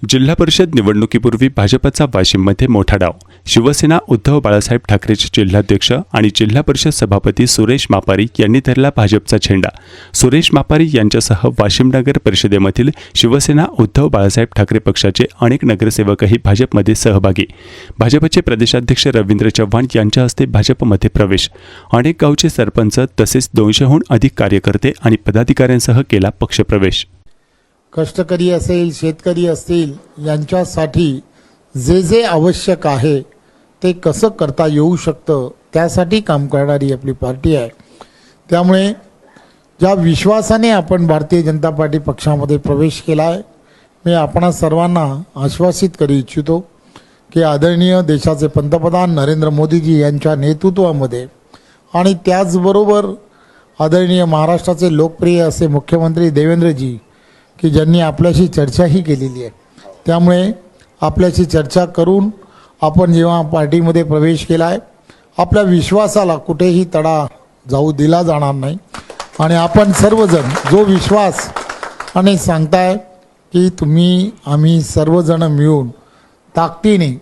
जिल्हा परिषद निवडणुकीपूर्वी भाजपचा वाशिममध्ये मोठा डाव. शिवसेना उद्धव बाळासाहेब ठाकरेचे जिल्हाध्यक्ष आणि जिल्हा परिषद सभापती सुरेश मापारी यांनी धरला भाजपचा झेंडा. सुरेश मापारी यांच्यासह वाशिम नगर परिषदेमधील शिवसेना उद्धव बाळासाहेब ठाकरे पक्षाचे अनेक नगरसेवकही भाजपमध्ये सहभागी. भाजपचे प्रदेशाध्यक्ष रवींद्र चव्हाण यांच्या हस्ते भाजपमध्ये प्रवेश. अनेक गावचे सरपंच तसेच 200हून अधिक कार्यकर्ते आणि पदाधिकाऱ्यांसह केला पक्षप्रवेश. कष्टकरी असेल, शेतकरी असतील, यांच्यासाठी जे जे आवश्यक आहे ते कसं करता येऊ शकतं त्यासाठी काम करणारी आपली पार्टी आहे. त्यामुळे ज्या विश्वासाने आपण भारतीय जनता पार्टी पक्षामध्ये प्रवेश केला आहे, मी आपणा सर्वांना आश्वासित करू इच्छितो की आदरणीय देशाचे पंतप्रधान नरेंद्र मोदीजी यांच्या नेतृत्वामध्ये आणि त्याचबरोबर आदरणीय महाराष्ट्राचे लोकप्रिय असे मुख्यमंत्री देवेंद्रजी की ज्यांनी आपल्याशी चर्चाही केलेली आहे, त्यामुळे आपल्याशी चर्चा करून आपण जेव्हा पार्टीमध्ये प्रवेश केला आहे, आपल्या विश्वासाला कुठेही तडा जाऊ दिला जाणार नाही. आणि आपण सर्वजण जो विश्वास आणि सांगताय की तुम्ही आम्ही सर्वजण मिळून ताकदीने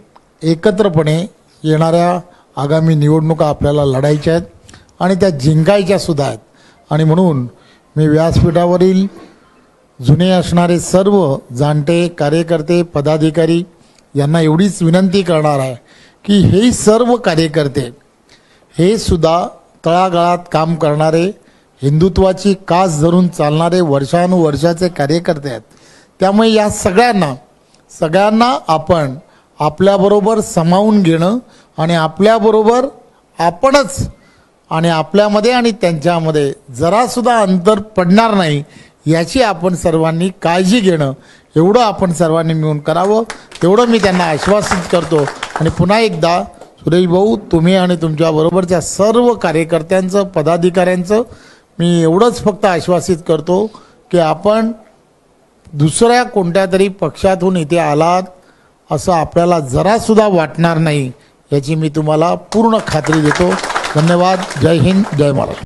एकत्रपणे येणाऱ्या आगामी निवडणुका आपल्याला लढायच्या आहेत आणि त्या जिंकायच्या सुद्धा आहेत. आणि म्हणून मी व्यासपीठावरील जुने असणारे सर्व जाणते कार्यकर्ते, पदाधिकारी यांना एवढीच विनंती करणार आहे की हे सर्व कार्यकर्ते हे सुद्धा तळागाळात काम करणारे, हिंदुत्वाची कास धरून चालणारे वर्षानुवर्षाचे कार्यकर्ते आहेत. त्यामुळे या सगळ्यांना आपण आपल्याबरोबर सामावून घेणं आणि आपल्याबरोबर आपणच आणि आपल्यामध्ये आणि त्यांच्यामध्ये जरासुद्धा अंतर पडणार नाही याची आपण सर्वांनी काळजी घेणं, एवढं आपण सर्वांनी मिळून करावं, तेवढं मी त्यांना आश्वासित करतो. आणि पुन्हा एकदा सुरेश भाऊ, तुम्ही आणि तुमच्याबरोबरच्या सर्व कार्यकर्त्यांचं, पदाधिकाऱ्यांचं मी एवढंच फक्त आश्वासित करतो की आपण दुसऱ्या कोणत्या तरी पक्षातून इथे आलात असं आपल्याला जरासुद्धा वाटणार नाही याची मी तुम्हाला पूर्ण खात्री देतो. धन्यवाद. जय हिंद, जय महाराष्ट्र.